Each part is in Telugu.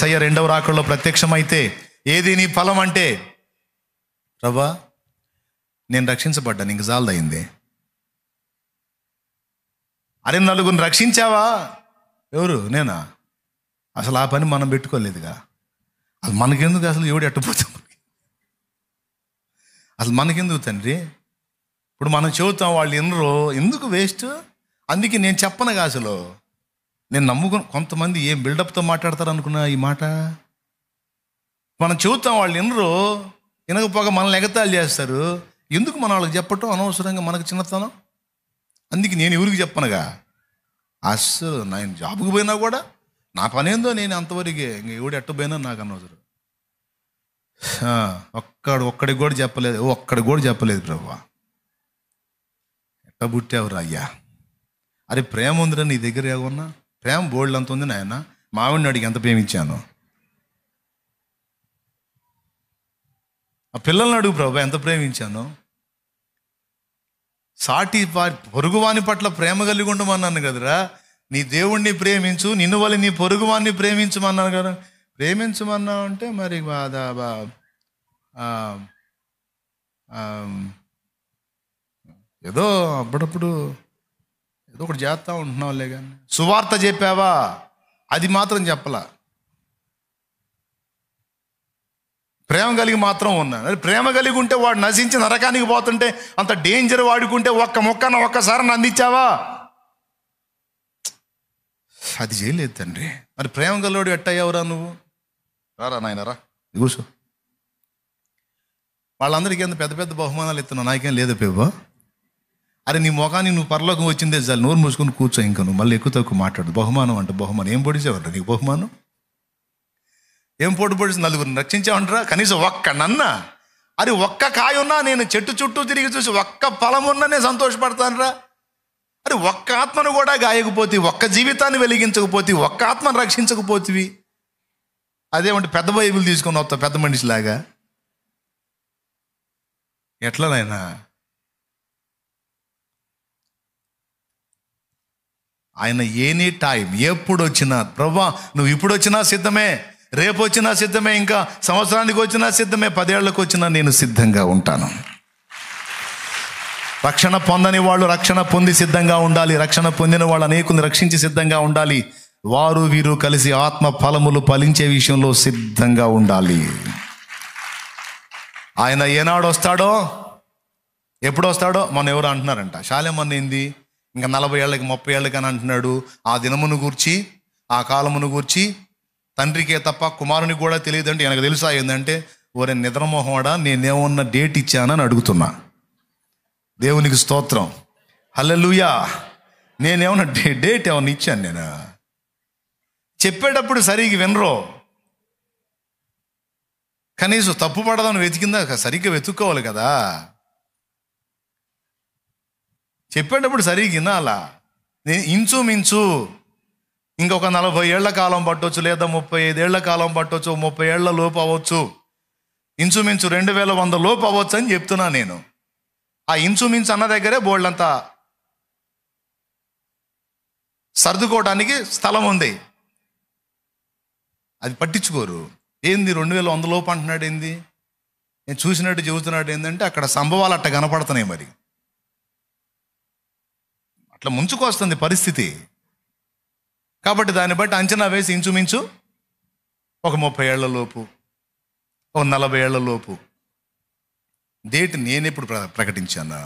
యేసయ్య రెండవ రాకడలో ప్రత్యక్షమైతే ఏది నీ ఫలం అంటే, ప్రభువా నేను రక్షించబడ్డాను, ఇంక జాలదయింది. అరే నలుగురిని రక్షించావా? ఎవరు? నేనా? అసలు ఆ పని మనం పెట్టుకోలేదుగా. అసలు మనకెందుకు? అసలు ఎవడు ఎట్టపోతాం? అసలు మనకెందుకు తండ్రి? ఇప్పుడు మనం చెబుతాం, వాళ్ళు ఎన్నరో ఎందుకు వేస్ట్. అందుకే నేను చెప్పనుగా. అసలు నేను నమ్ముకుని కొంతమంది ఏం బిల్డప్తో మాట్లాడతారు అనుకున్నా ఈ మాట. మనం చెబుతాం, వాళ్ళు ఎన్నరో వినకపోగా మనల్ని ఎగతాళి చేస్తారు. ఎందుకు మనం వాళ్ళకి చెప్పటం అనవసరంగా, మనకు చిన్నతనం. అందుకే నేను ఎవరికి చెప్పనుగా. అస్సలు నేను జాబ్కి పోయినా కూడా నా పని ఏందో నేను అంతవరకే, ఇంక ఎవడు ఎట్టపోయినా నాకు అనవసరం. ఒక్కడికి కూడా చెప్పలేదు, ఒక్కడికి కూడా చెప్పలేదు. ప్రభువా ఎట్ట పుట్టావురా అయ్యా. అరే ప్రేమ ఉందిరా నీ దగ్గర, ఏమన్నా ప్రేమ బోల్డ్ అంత ఉంది నాయన. మావిడిని అడిగి ఎంత ప్రేమించాను. ఆ పిల్లల్ని అడుగు ప్రభు ఎంత ప్రేమించాను. సాటి పొరుగువాని పట్ల ప్రేమ కలిగి ఉండమన్నాను కదరా. నీ దేవుణ్ణి ప్రేమించు, నిన్ను వల్ల నీ పొరుగువాన్ని ప్రేమించమన్నాను కదా. ప్రేమించమన్నా అంటే మరి ఏదో అప్పుడప్పుడు ఏదో ఒకటి చేస్తూ ఉంటున్నావులే. కానీ సువార్త చెప్పావా? అది మాత్రం చెప్పలా. ప్రేమ కలిగి మాత్రం ఉన్నాను. ప్రేమ కలిగి ఉంటే వాడు నశించి నరకానికి పోతుంటే అంత డేంజర్ వాడుకుంటే ఒక్క మొక్కన ఒక్కసారి అందించావా? అది చేయలేదు తండ్రి. మరి ప్రేమ గలవాడు ఎట్టయ్యావురా నువ్వు? రారా నాయనరా కూర్చో. వాళ్ళందరికీ ఎంత పెద్ద పెద్ద బహుమానాలు ఇస్తున్నావు, నాకేం లేదు పేవో. అరే నీ ముఖాన్ని నువ్వు పరలోకం వచ్చిందే చాలు, నోరు మూసుకొని కూర్చో. ఇంకా నువ్వు మళ్ళీ ఎక్కువ తక్కువ మాట్లాడు. బహుమానం అంటే బహుమానం ఏం పొడిచావంట నీకు? బహుమానం ఏం పొడిచి నలుగురిని రక్షించావంటరా? కనీసం ఒక్క నన్నా, అది ఒక్క కాయ ఉన్నా నేను చెట్టు చుట్టూ తిరిగి చూసి ఒక్క ఫలం ఉన్నా నేను సంతోషపడతానురా. అరే ఒక్క ఆత్మను కూడా గాయకపోతే, ఒక్క జీవితాన్ని వెలిగించకపోతే, ఒక్క ఆత్మను రక్షించకపోతివి. అదేమంటే పెద్ద బైబిల్ తీసుకొని వస్తా పెద్ద మనిషిలాగా. ఎట్లనైనా ఆయన ఎనీ టైం ఎప్పుడు వచ్చినా, ప్రభా నువ్వు ఇప్పుడు వచ్చినా సిద్ధమే, రేపు వచ్చినా సిద్ధమే, ఇంకా సంవత్సరానికి వచ్చినా సిద్ధమే, 10 ఏళ్లకు వచ్చినా నేను సిద్ధంగా ఉంటాను. రక్షణ పొందని వాళ్ళు రక్షణ పొంది సిద్ధంగా ఉండాలి. రక్షణ పొందిన వాళ్ళు అనేకుల్ని రక్షించి సిద్ధంగా ఉండాలి. వారు వీరు కలిసి ఆత్మ ఫలములు ఫలించే విషయంలో సిద్ధంగా ఉండాలి. ఆయన ఏనాడు వస్తాడో, ఎప్పుడు వస్తాడో. మొన్న ఎవరు అంటున్నారంట, శాలేమన్న ఏంది ఇంకా 40 ఏళ్ళకి 30 ఏళ్ళకి అని అంటున్నాడు. ఆ దినమును గూర్చి, ఆ కాలమును గూర్చి తండ్రికే తప్ప కుమారునికి కూడా తెలియదంటే எனக்கு తెలుసా ఏంటంటే, ఓరే నిద్రమోహవాడా నేనేమన్నా డేట్ ఇచ్చానని అడుగుతున్నా. దేవునికి స్తోత్రం, హల్లెలూయా. నేనేమన్నా డేట్ ఏమన్నా ఇచ్చాను? నేను చెప్పేటప్పుడు సరిగ్గా వినరో. కనీసం తప్పు పడదాన్ని వెతికిందా సరిగ్గా వెతుక్కోవాలి కదా. చెప్పేటప్పుడు సరిగ్గా వినాలా. నేను ఇంచుమించు ఇంకొక 40 ఏళ్ల కాలం పట్టవచ్చు, లేదా 35 ఏళ్ల కాలం పట్టవచ్చు, 30 ఏళ్ల లోపు అవ్వచ్చు, ఇంచుమించు 2100 లోపు అవ్వచ్చు అని చెప్తున్నా నేను. ఆ ఇంచుమించు అన్న దగ్గరే బోల్డంతా సర్దుకోవడానికి స్థలం ఉంది. అది పట్టించుకోరు. ఏంది 2100 లోపు అంటున్నాడు ఏంది? నేను చూసినట్టు చెబుతున్నాడు ఏంటంటే అక్కడ సంభవాలు అట్ట కనపడుతున్నాయి. మరి అట్లా ముంచుకొస్తుంది పరిస్థితి. కాబట్టి దాన్ని బట్టి అంచనా వేసి ఇంచుమించు ఒక 30 ఏళ్ల లోపు, ఒక 40 ఏళ్ల లోపు. డేట్ నేను ఎప్పుడు ప్రకటించాను?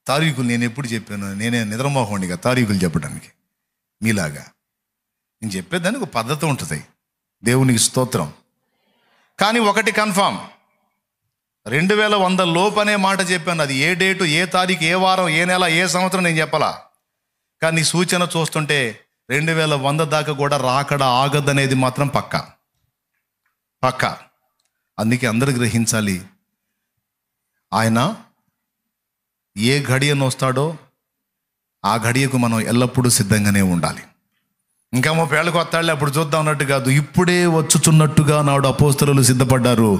తారీఖులు నేను ఎప్పుడు చెప్పాను? నేనే నిద్రమోహండిగా తారీఖులు చెప్పడానికి మీలాగా. నేను చెప్పేదానికి ఒక పద్ధతి ఉంటుంది. దేవునికి స్తోత్రం. కానీ ఒకటి కన్ఫామ్, 2100 లోపు అనే మాట చెప్పాను. అది ఏ డేటు, ఏ తారీఖు, ఏ వారం, ఏ నెల, ఏ సంవత్సరం నేను చెప్పాలా. కానీ సూచన చూస్తుంటే 2100 దాకా కూడా రాకడ ఆగదనేది మాత్రం పక్కా. అందుకే అందరూ గ్రహించాలి, ఆయన ఏ ఘడియను వస్తాడో ఆ ఘడియకు మనం ఎల్లప్పుడూ సిద్ధంగానే ఉండాలి. ఇంకా 30 ఏళ్ళకు వస్తాడులే అప్పుడు చూద్దాం అన్నట్టు కాదు. ఇప్పుడే వచ్చుచున్నట్టుగా నాడు అపోస్తలులు సిద్ధపడ్డారు,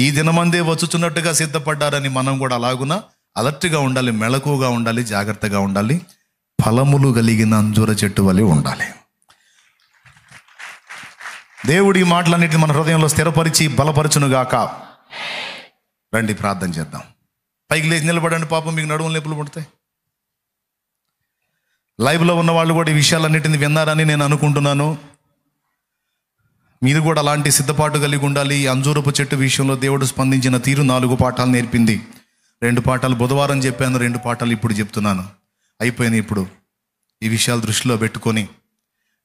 ఈ దినమందే వచ్చుచున్నట్టుగా సిద్ధపడ్డారని మనం కూడా అలాగున అలర్ట్గా ఉండాలి, మెళకువగా ఉండాలి, జాగ్రత్తగా ఉండాలి. ఫలములు కలిగిన అంజూర చెట్టు వలె ఉండాలి. దేవుడి మాటలన్నిటిని మన హృదయంలో స్థిరపరిచి బలపరచునుగాక. రండి ప్రార్థన చేద్దాం. పైకి లేచి నిలబడండి. పాపం మీకు నడుము నొప్పులు పడతాయి. లైవ్లో ఉన్న వాళ్ళు కూడా ఈ విషయాలన్నిటిని విన్నారని నేను అనుకుంటున్నాను. మీరు కూడా అలాంటి సిద్ధపాటు కలిగి ఉండాలి. ఈ అంజూరపు చెట్టు విషయంలో దేవుడు స్పందించిన తీరు 4 పాఠాలు నేర్పింది. 2 పాఠాలు బుధవారం చెప్పాను, 2 పాఠాలు ఇప్పుడు చెప్తున్నాను. అయిపోయినాయి. ఇప్పుడు ఈ విషయాలు దృష్టిలో పెట్టుకొని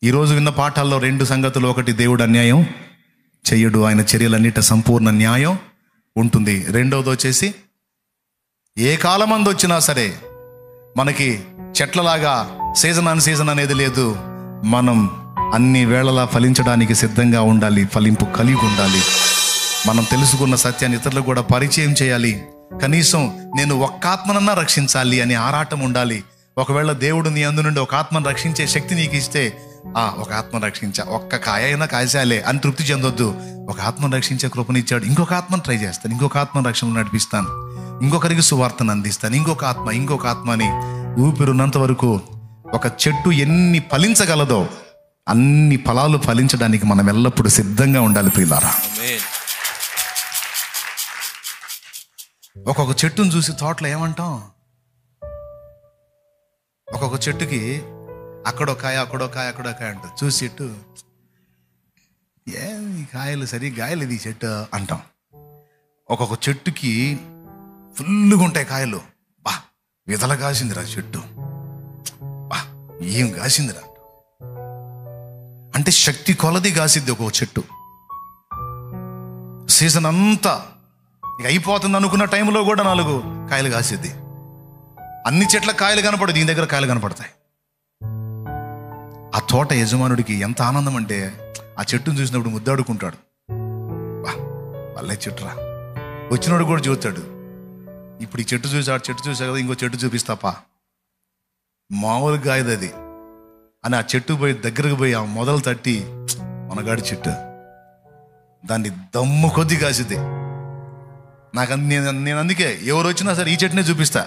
ఈరోజు విన్న పాఠాల్లో 2 సంగతులు. ఒకటి, దేవుడు అన్యాయం చెయ్యడు, ఆయన చర్యలన్నిట సంపూర్ణ న్యాయం ఉంటుంది. రెండవది వచ్చేసి, ఏ కాలమందు వచ్చినా సరే మనకి చెట్లలాగా సీజన్ అన్ సీజన్ అనేది లేదు. మనం అన్ని వేళలా ఫలించడానికి సిద్ధంగా ఉండాలి, ఫలింపు కలిగి ఉండాలి. మనం తెలుసుకున్న సత్యాన్ని ఇతరులకు కూడా పరిచయం చేయాలి. కనీసం నేను ఒక్క ఆత్మనన్నా రక్షించాలి అని ఆరాటం ఉండాలి. ఒకవేళ దేవుడు నీ అందు నుండి ఒక ఆత్మను రక్షించే శక్తి నీకు ఇస్తే, ఒక ఆత్మను రక్షించా, ఒక్క కాయ అయినా కాయసాలే అని తృప్తి చెందొద్దు. ఒక ఆత్మను రక్షించే కృపనిచ్చాడు, ఇంకొక ఆత్మను ట్రై చేస్తాను, ఇంకొక ఆత్మను రక్షణలో నడిపిస్తాను, ఇంకొకరికి సువార్తను అందిస్తాను, ఇంకొక ఆత్మ అని ఊపిరున్నంత వరకు ఒక చెట్టు ఎన్ని ఫలించగలదో అన్ని ఫలాలు ఫలించడానికి మనం ఎల్లప్పుడూ సిద్ధంగా ఉండాలి ప్రియులారా. ఒక్కొక్క చెట్టును చూసి తోటలో ఏమంటాం? ఒక్కొక్క చెట్టుకి అక్కడో కాయ అక్కడో కాయ అంటాం. చూసి చెట్టు ఈ కాయలు గాయలేదు ఈ చెట్టు అంటాం. ఒక్కొక్క చెట్టుకి ఫుల్గా ఉంటాయి కాయలు. బా విదల కాసిందిరా చెట్టు, బా ఏం కాసిందిరా అంటే శక్తి కొలది కాసిద్ది ఒక్కొక్క చెట్టు. సీజన్ అంతా ఇక అయిపోతుంది అనుకున్న టైంలో కూడా 4 కాయలు కాసిద్ది. అన్ని చెట్ల కాయలు కనపడదు, దీని దగ్గర కాయలు కనపడతాయి. ఆ తోట యజమానుడికి ఎంత ఆనందం అంటే ఆ చెట్టును చూసినప్పుడు ముద్దాడుకుంటాడు. బా వాళ్ళే చెట్టురా. వచ్చినోడు కూడా చూస్తాడు, ఇప్పుడు ఈ చెట్టు చూసా కదా, ఇంకో చెట్టు చూపిస్తాపా, మామూలు కాయదు అది అని ఆ చెట్టు దగ్గరకు పోయి ఆ మొదలు తట్టి, మనగాడి చెట్టు దాన్ని దమ్ము కొద్ది కాసిద్ది. నేను అందుకే ఎవరు వచ్చినా సరే ఈ చెట్టునే చూపిస్తా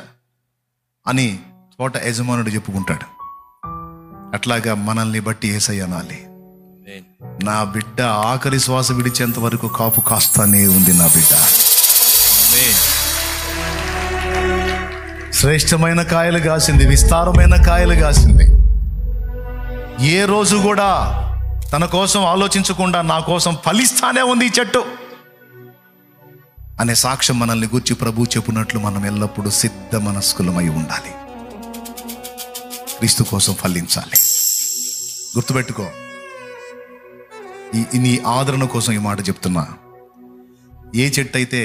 అని తోట యజమానుడు చెప్పుకుంటాడు. అట్లాగా మనల్ని బట్టి యేసయ్య అనాలి, నా బిడ్డ ఆఖరి శ్వాస విడిచేంత వరకు కాపు కాస్తానే ఉంది నా బిడ్డ. శ్రేష్టమైన కాయలు కాసింది, విస్తారమైన కాయలు కాసింది. ఏ రోజు కూడా తన కోసం ఆలోచించకుండా నా కోసం ఫలిస్తానే ఉంది ఈ చెట్టు అనే సాక్ష్యం మనల్ని గూర్చి ప్రభు చెప్పున్నట్లు మనం ఎల్లప్పుడూ సిద్ధ మనస్కులమై ఉండాలి. క్రీస్తు కోసం ఫలించాలి. గుర్తుపెట్టుకో, నీ ఆదరణ కోసం ఈ మాట చెప్తున్నా. ఏ చెట్టు అయితే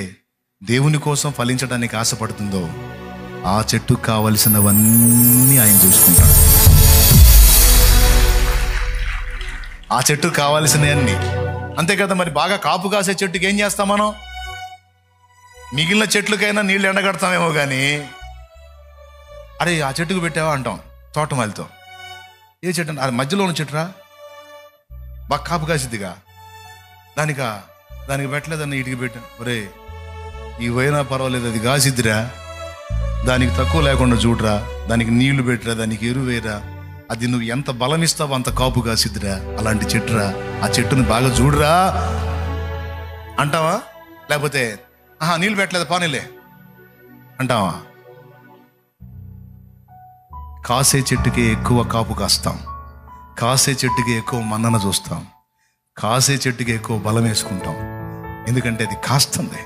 దేవుని కోసం ఫలించడానికి ఆశపడుతుందో ఆ చెట్టుకు కావలసినవన్నీ ఆయన చూసుకుంటాడు. ఆ చెట్టుకు కావాల్సినవన్నీ అంతే కదా. మరి బాగా కాపు కాసే చెట్టుకి ఏం చేస్తాం మనం? మిగిలిన చెట్లకైనా నీళ్ళు ఎండగడతామేమో కానీ, అరే ఆ చెట్టుకు పెట్టావా అంటాం తోటమాలితో. ఏ చెట్టు అంటే అది మధ్యలో ఉన్న చెట్టురా, బాగా కాపు కాసిద్దిగా, దానికి పెట్టలేదన్న ఇటుకి పెట్టా, ఒరే ఇవైనా పర్వాలేదు అది కాసిద్దిరా, దానికి తక్కువ లేకుండా చూడరా, దానికి నీళ్లు పెట్టరా, దానికి ఎరువు వేయరా, అది నువ్వు ఎంత బలం ఇస్తావో అంత కాపు కాసిద్దిరా, అలాంటి చెట్టురా, ఆ చెట్టుని బాగా చూడరా అంటావా? లేకపోతే నీళ్ళు పెట్టలేదు పానీలే అంటావా? కాసే చెట్టుకి ఎక్కువ కాపు కాస్తాం, కాసే చెట్టుకి ఎక్కువ మన్నన చూస్తాం, కాసే చెట్టుకి ఎక్కువ బలం వేసుకుంటాం, ఎందుకంటే అది కాస్తుంది.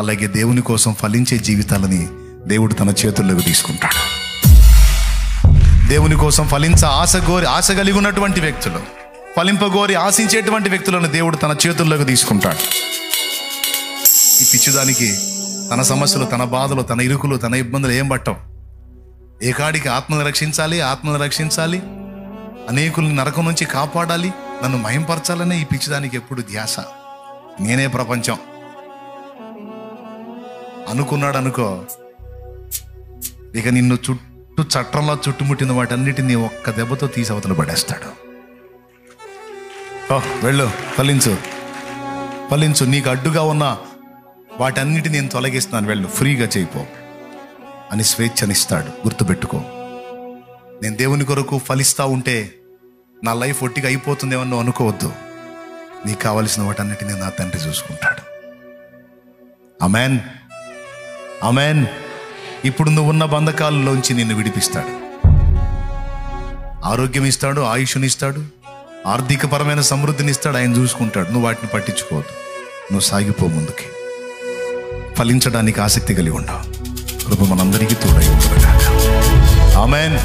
అలాగే దేవుని కోసం ఫలించే జీవితాలని దేవుడు తన చేతుల్లోకి తీసుకుంటాడు. దేవుని కోసం ఆశ కలిగి ఉన్నటువంటి వ్యక్తులు, ఫలింపగోరి ఆశించేటువంటి వ్యక్తులను దేవుడు తన చేతుల్లోకి తీసుకుంటాడు. ఈ పిచ్చిదానికి తన సమస్యలు, తన బాధలు, తన ఇరుకులు, తన ఇబ్బందులు ఏం పట్టవు. ఏకాడికి ఆత్మను రక్షించాలి, అనేకుల్ని నరకం నుంచి కాపాడాలి, నన్ను మహింపరచాలనే ఈ పిచ్చిదానికి ఎప్పుడు ధ్యాస. నేనే ప్రపంచం అనుకున్నాడు అనుకో, ఇక నిన్ను చుట్టూ చట్టంలో చుట్టుముట్టిన వాటన్నిటిని ఒక్క దెబ్బతో తీసి అవతల పడేస్తాడు. వెళ్ళు, ఫలించు, నీకు అడ్డుగా ఉన్న వాటన్నిటిని నేను తొలగిస్తున్నాను, వెళ్ళు, ఫ్రీగా చేయిపో అని స్వేచ్ఛనిస్తాడు. గుర్తుపెట్టుకో, నేను దేవుని కొరకు ఫలిస్తూ ఉంటే నా లైఫ్ ఒట్టిగా అయిపోతుందేమో అనుకోవద్దు. నీకు కావలసిన వాటన్నిటినీ నా తండ్రి చూసుకుంటాడు. ఆమేన్, ఆమేన్. ఇప్పుడు నువ్వు ఉన్న బంధకాలలోంచి నిన్ను విడిపిస్తాడు. ఆరోగ్యం ఇస్తాడు, ఆయుష్నిస్తాడు, ఆర్థికపరమైన సమృద్ధిని ఇస్తాడు. ఆయన చూసుకుంటాడు. నువ్వు వాటిని పట్టించుకోవద్దు. నువ్వు సాగిపో ముందుకి. ఫలించడానికి ఆసక్తి కలిగి ఉండవు. కృప మనందరికీ తోడై ఉండుగాక. ఆమేన్.